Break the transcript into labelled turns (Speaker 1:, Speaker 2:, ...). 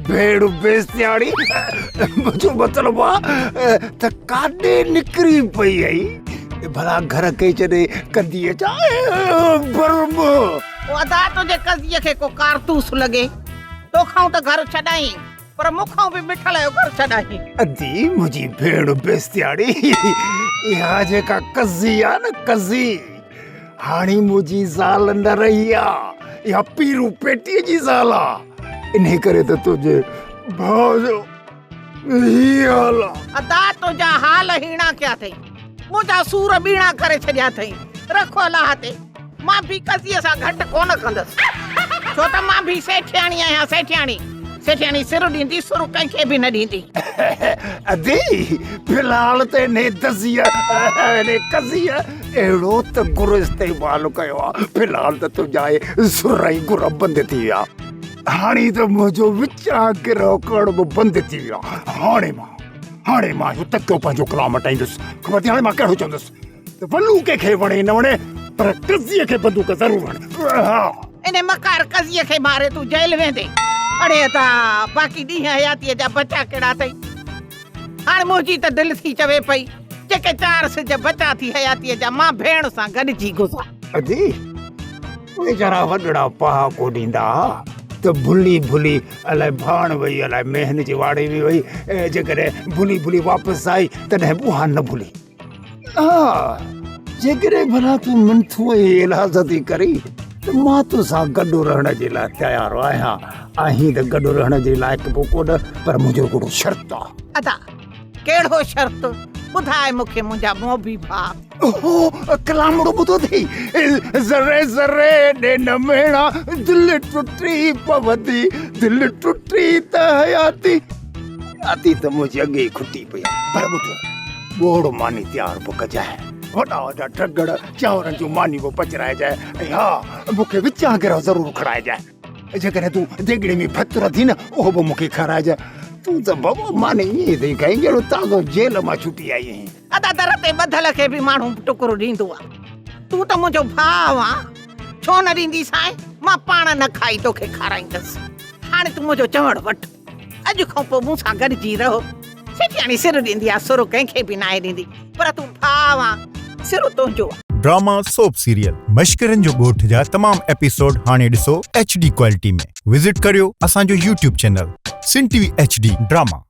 Speaker 1: भेड़ बेस्तियाड़ी मुझो मतलब त काॾे निकिरी पई आई भला घर के चॾे कंदीअ चाहे बर्म
Speaker 2: अदा तुझे कज़ीअ खे को कारतूस लॻे तोखां त घर छॾाई पर मूंखां बि मिठल जो घर छॾाई
Speaker 1: अदी मुंहिंजी भेड़ बेस्तियाड़ी इहा जेका कज़ी आहे न कज़ी हाणे मुंहिंजी ज़ाल न रही आहे इहा पीरू पेटीअ जी ज़ाल आहे इन करे त तुंहिंजे भाउ जो हीअ हाल आहे
Speaker 2: अदा तुंहिंजा हाल हीणा कया अथई मुंहिंजा सूर बीणा करे छॾिया अथई रखो अलाह ते मां बि कज़ीअ सां घटि कोन कंदसि छो त मां बि सेठियाणी आहियां सेठियाणी सिर ॾींदी सुर कंहिंखे बि न ॾींदी
Speaker 1: अदी फिलहाल त ने दज़ीअ ने कज़ीअ अहिड़ो त गुर इस्तेमालु कयो आहे फिलहाल त तुंहिंजा सुर ऐं गुर बंदि थी विया हाणे त मुंहिंजो विचां गिरो करण बि बंदि थी वियो हाणे मां इहो तकियो पंहिंजो कलाम हटाईंदुसि ख़बर थी हाणे मां कहिड़ो चवंदुसि त वलू कंहिंखे वणे न वणे पर कज़ीअ खे बंदूक ज़रूरु वणे
Speaker 2: इन मकार कज़ीअ खे मारे तूं जेल वेंदे अड़े ता बाक़ी ॾींहं हयातीअ जा बचा कहिड़ा अथई हाणे मुंहिंजी त दिलि थी चवे पई जेके 4 सिज बचा थी हयातीअ जा मां भेण सां गॾिजी गुज़ार
Speaker 1: अदी वेचारा वॾड़ा पहा को ॾींदा त भुली अलाए भाण वई अलाए मेहन जी वाड़ी में वई जेकॾहिं भुली वापसि आई तॾहिं बुहा न भुली जेकॾहिं भला तूं मिंथूअ जी इलाज थी करी त मां तोसां गॾु रहण जे लाइ तयारु आहियां आहीं त गॾु रहण जे लाइक़ु बि कोन पर मुंहिंजो हिकिड़ो शर्त आहे
Speaker 2: अदा कहिड़ो शर्त ॿुधाए मूंखे मुंहिंजा मोबी भाउ
Speaker 1: कलामड़ो ॿुधो थी ज़रे ज़रे ॾे न मेणा दिलि टुटी पवंदी दिलि टुटी त हयाती त मुंहिंजी अॻे ई खुटी पई पर ॿुध ॿोड़ मानी तयारु बि कजाए वॾा ठगड़ चांवरनि जूं मानी बि पचराइजाए ऐं हा मूंखे विचां गिरो ज़रूरु खणाइजाए जेकॾहिं तूं देगिड़े में भतुर थी न उहो बि मूंखे खाराइजाए तूं त बाबा माने ईअं थी कई ॼणो ताज़ो जेल मां छुटी आई आहीं
Speaker 2: अदा दर ते ॿधल खे बि माण्हू टुकुर ॾींदो आहे तूं त मुंहिंजो भाउ आहे छो न ॾींदी साईं मां पाण न खाई तोखे खाराईंदसि हाणे तूं मुंहिंजो चवण वटि अॼु खां पोइ मूंसां गॾिजी रहो सेठियाणी सिर ॾींदी आहे सुर कंहिंखे बि नाहे ॾींदी पर तूं भाउ आहे सिर तुंहिंजो आहे
Speaker 3: ड्रामा सोप सीरियल मश्करनि जो ॻोठ जा तमाम एपिसोड हाणे ॾिसो HD क्वालिटी में विज़िट करियो असांजो YouTube चैनल सिन TV HD ड्रामा।